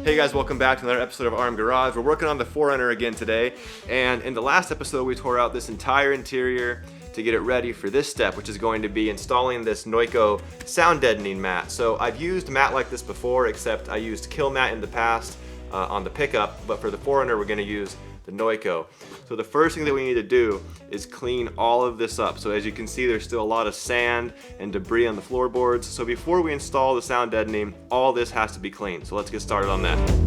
Hey guys, welcome back to another episode of Arm Garage. We're working on the 4Runner again today, and in the last episode we tore out this entire interior to get it ready for this step, which is going to be installing this NOICO sound deadening mat. So I've used a mat like this before, except I used Kill Mat in the past on the pickup, but for the 4Runner we're going to use the NOICO. So the first thing that we need to do is clean all of this up. So as you can see, there's still a lot of sand and debris on the floorboards. So before we install the sound deadening, all this has to be cleaned. So let's get started on that.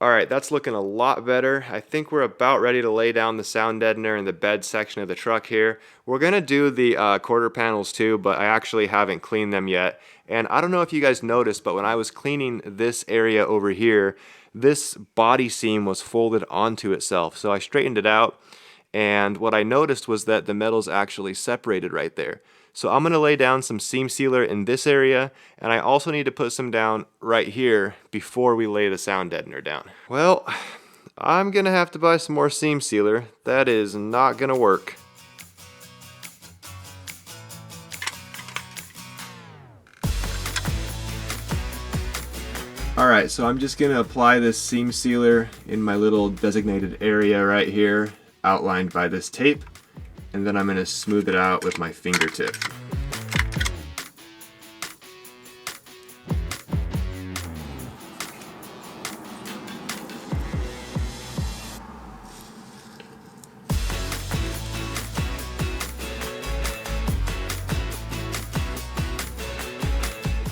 Alright, that's looking a lot better. I think we're about ready to lay down the sound deadener in the bed section of the truck here. We're going to do the quarter panels too, but I actually haven't cleaned them yet. And I don't know if you guys noticed, but when I was cleaning this area over here, this body seam was folded onto itself. So I straightened it out, and what I noticed was that the metal's actually separated right there. So I'm going to lay down some seam sealer in this area, and I also need to put some down right here before we lay the sound deadener down. Well, I'm going to have to buy some more seam sealer. That is not going to work. Alright, so I'm just going to apply this seam sealer in my little designated area right here, outlined by this tape. And then I'm going to smooth it out with my fingertip.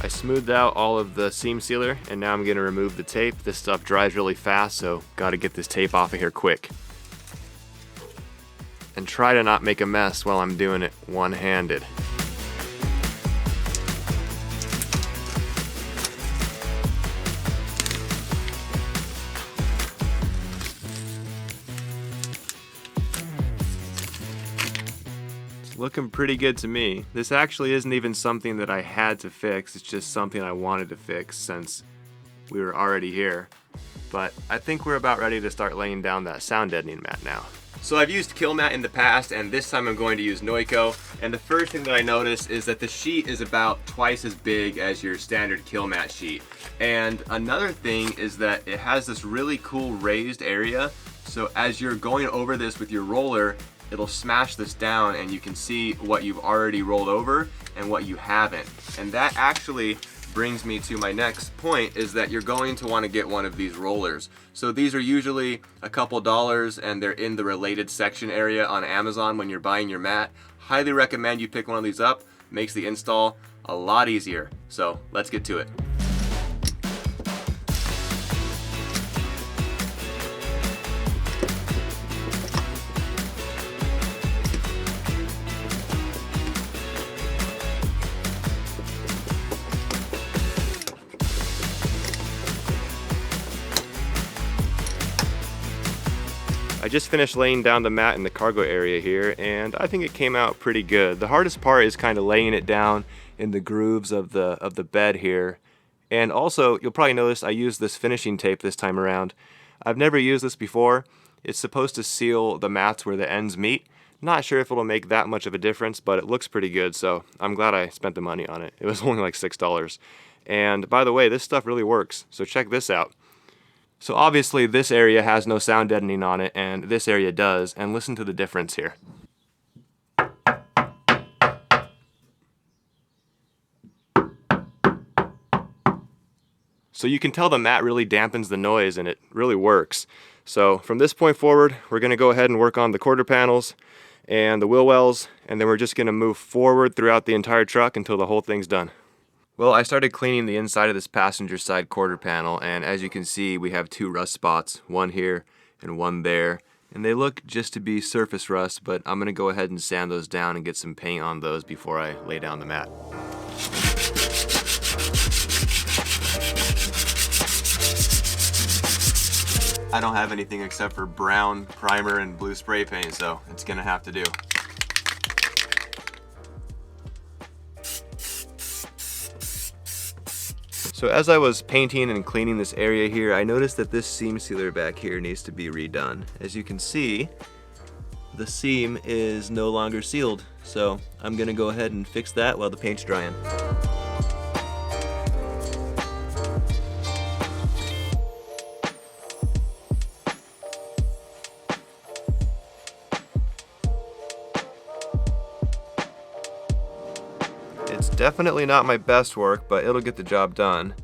I smoothed out all of the seam sealer, and now I'm going to remove the tape. This stuff dries really fast, so got to get this tape off of here quick. And try to not make a mess while I'm doing it one-handed. It's looking pretty good to me. This actually isn't even something that I had to fix, it's just something I wanted to fix since we were already here. But I think we're about ready to start laying down that sound deadening mat now. So I've used Killmat in the past, and this time I'm going to use NOICO. And the first thing that I noticed is that the sheet is about twice as big as your standard Killmat sheet. And another thing is that it has this really cool raised area. So as you're going over this with your roller, it'll smash this down and you can see what you've already rolled over and what you haven't. And that actually brings me to my next point, is that you're going to want to get one of these rollers. So these are usually a couple dollars and they're in the related section area on Amazon when you're buying your mat. Highly recommend you pick one of these up. Makes the install a lot easier. So let's get to it. I just finished laying down the mat in the cargo area here, and I think it came out pretty good. The hardest part is kind of laying it down in the grooves of the bed here. And also, you'll probably notice I used this finishing tape this time around. I've never used this before. It's supposed to seal the mats where the ends meet. Not sure if it'll make that much of a difference, but it looks pretty good, so I'm glad I spent the money on it. It was only like $6. And by the way, this stuff really works, so check this out. So obviously this area has no sound deadening on it, and this area does, and listen to the difference here. So you can tell the mat really dampens the noise, and it really works. So from this point forward, we're going to go ahead and work on the quarter panels and the wheel wells, and then we're just going to move forward throughout the entire truck until the whole thing's done. Well, I started cleaning the inside of this passenger side quarter panel, and as you can see, we have two rust spots, one here and one there, and they look just to be surface rust, but I'm going to go ahead and sand those down and get some paint on those before I lay down the mat. I don't have anything except for brown primer and blue spray paint, so it's going to have to do. So as I was painting and cleaning this area here, I noticed that this seam sealer back here needs to be redone. As you can see, the seam is no longer sealed. So I'm gonna go ahead and fix that while the paint's drying. It's definitely not my best work, but it'll get the job done.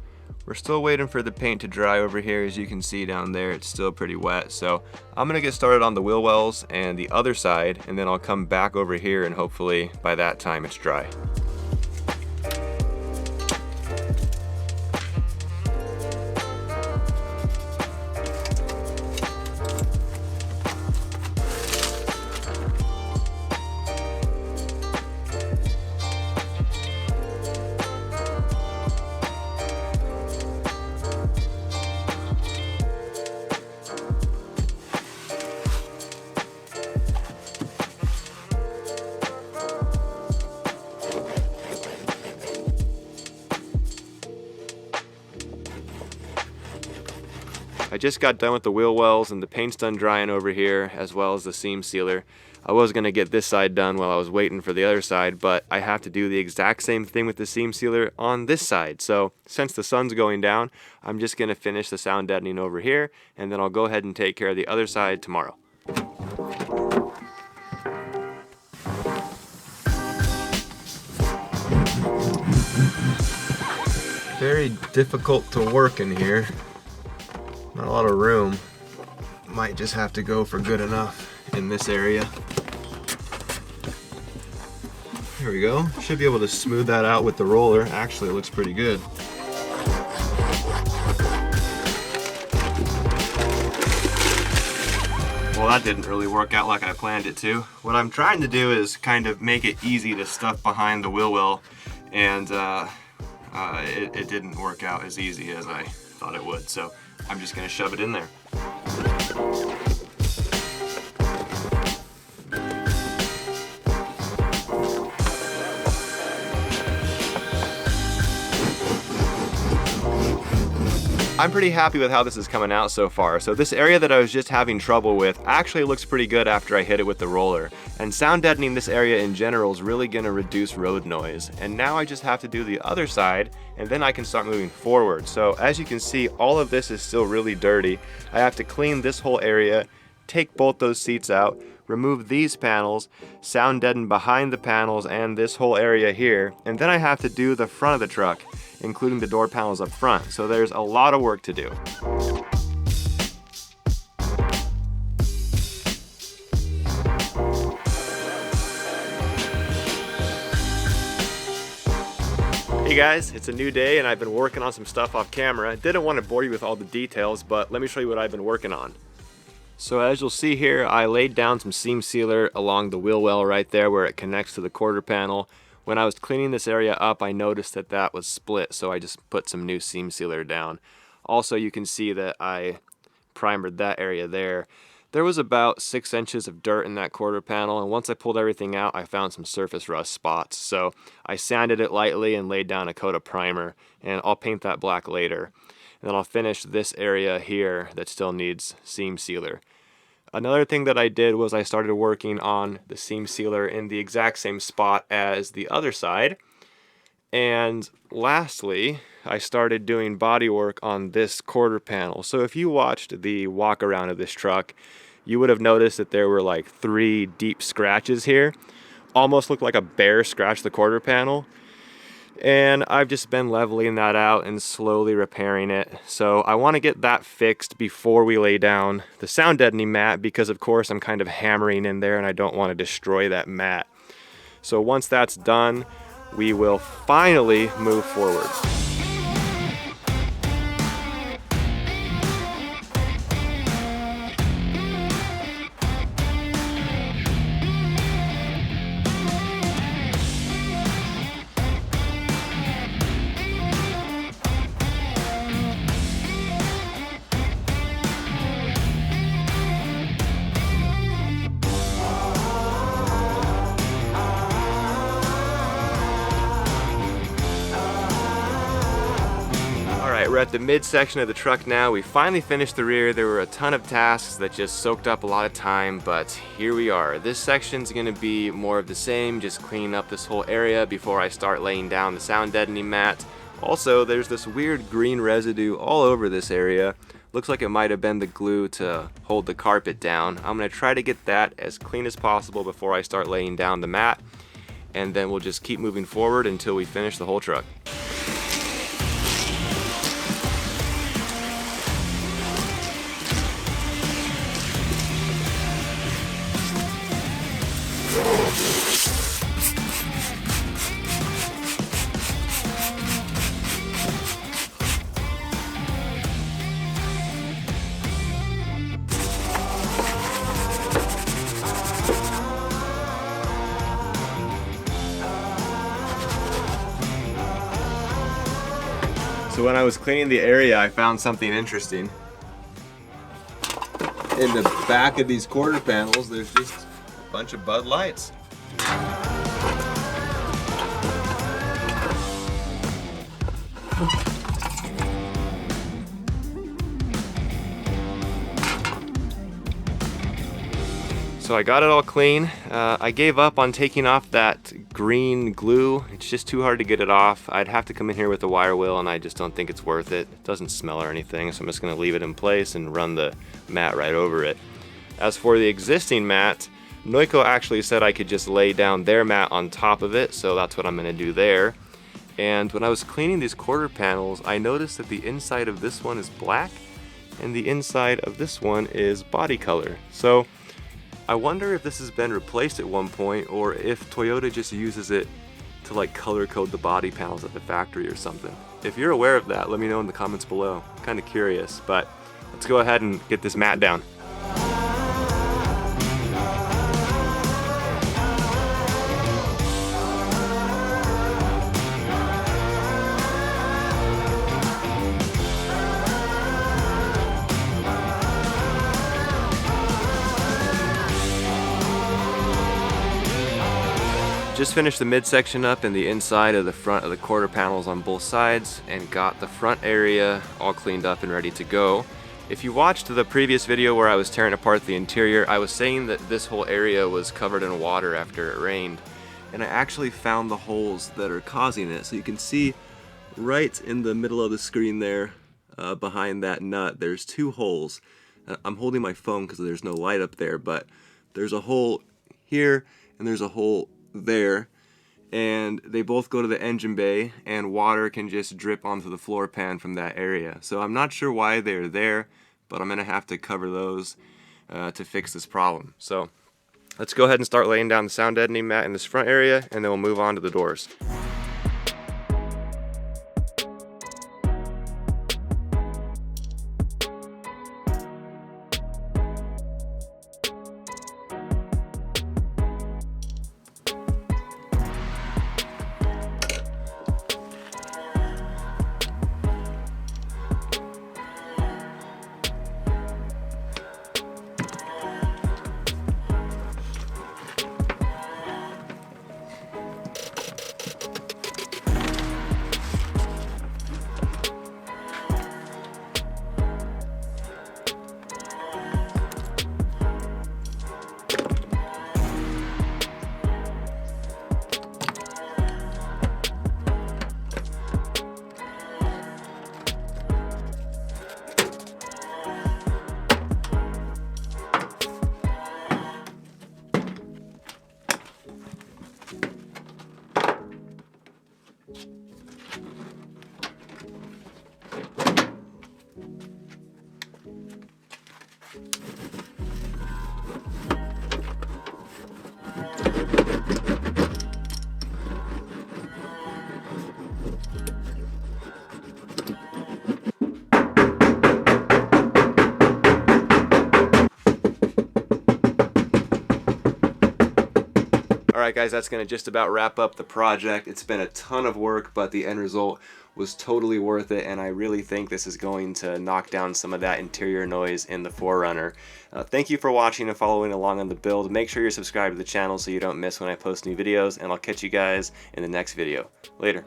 We're still waiting for the paint to dry over here. As you can see down there, it's still pretty wet. So I'm gonna get started on the wheel wells and the other side, and then I'll come back over here and hopefully by that time it's dry. I just got done with the wheel wells and the paint's done drying over here, as well as the seam sealer. I was going to get this side done while I was waiting for the other side, but I have to do the exact same thing with the seam sealer on this side. So since the sun's going down, I'm just going to finish the sound deadening over here, and then I'll go ahead and take care of the other side tomorrow. Very difficult to work in here. Not a lot of room. Might just have to go for good enough in this area. Here we go. Should be able to smooth that out with the roller. Actually, it looks pretty good. Well, that didn't really work out like I planned it to. What I'm trying to do is kind of make it easy to stuff behind the wheel well, and it didn't work out as easy as I thought it would. So I'm just going to shove it in there. I'm pretty happy with how this is coming out so far. So this area that I was just having trouble with actually looks pretty good after I hit it with the roller. And sound deadening this area in general is really gonna reduce road noise. And now I just have to do the other side and then I can start moving forward. So as you can see, all of this is still really dirty. I have to clean this whole area, take both those seats out, remove these panels, sound deaden behind the panels and this whole area here, and then I have to do the front of the truck, including the door panels up front. So there's a lot of work to do. Hey guys, it's a new day and I've been working on some stuff off camera. Didn't want to bore you with all the details, but let me show you what I've been working on. So as you'll see here, I laid down some seam sealer along the wheel well right there where it connects to the quarter panel. When I was cleaning this area up, I noticed that that was split, so I just put some new seam sealer down. Also, you can see that I primered that area there. There was about 6 inches of dirt in that quarter panel, and once I pulled everything out, I found some surface rust spots. So I sanded it lightly and laid down a coat of primer, and I'll paint that black later. And then I'll finish this area here that still needs seam sealer. Another thing that I did was I started working on the seam sealer in the exact same spot as the other side. And lastly, I started doing body work on this quarter panel. So if you watched the walk around of this truck, you would have noticed that there were like 3 deep scratches here. Almost looked like a bear scratched the quarter panel. And I've just been leveling that out and slowly repairing it. So I want to get that fixed before we lay down the sound deadening mat, because of course I'm kind of hammering in there and I don't want to destroy that mat. So once that's done, we will finally move forward. We're at the midsection of the truck now. We finally finished the rear. There were a ton of tasks that just soaked up a lot of time, but here we are. This section's gonna be more of the same, just cleaning up this whole area before I start laying down the sound deadening mat. Also, there's this weird green residue all over this area. Looks like it might have been the glue to hold the carpet down. I'm gonna try to get that as clean as possible before I start laying down the mat, and then we'll just keep moving forward until we finish the whole truck. So when I was cleaning the area, I found something interesting. In the back of these quarter panels, there's just a bunch of Bud Lights. So I got it all clean. I gave up on taking off that green glue. It's just too hard to get it off. I'd have to come in here with a wire wheel and I just don't think it's worth it. It doesn't smell or anything, so I'm just gonna leave it in place and run the mat right over it. As for the existing mat, NOICO actually said I could just lay down their mat on top of it, so that's what I'm gonna do there. And when I was cleaning these quarter panels, I noticed that the inside of this one is black and the inside of this one is body color. So I wonder if this has been replaced at one point, or if Toyota just uses it to like color code the body panels at the factory or something. If you're aware of that, let me know in the comments below. I'm kind of curious, but let's go ahead and get this mat down. Just finished the midsection up and the inside of the front of the quarter panels on both sides, and got the front area all cleaned up and ready to go. If you watched the previous video where I was tearing apart the interior, I was saying that this whole area was covered in water after it rained, and I actually found the holes that are causing it. So you can see right in the middle of the screen there, behind that nut, there's two holes. I'm holding my phone because there's no light up there, but there's a hole here and there's a hole there, and they both go to the engine bay, and water can just drip onto the floor pan from that area. So I'm not sure why they're there, but I'm gonna have to cover those to fix this problem. So let's go ahead and start laying down the sound deadening mat in this front area, and then we'll move on to the doors. Alright guys, that's going to just about wrap up the project. It's been a ton of work, but the end result was totally worth it, and I really think this is going to knock down some of that interior noise in the 4Runner. Thank you for watching and following along on the build. Make sure you're subscribed to the channel so you don't miss when I post new videos, and I'll catch you guys in the next video. Later.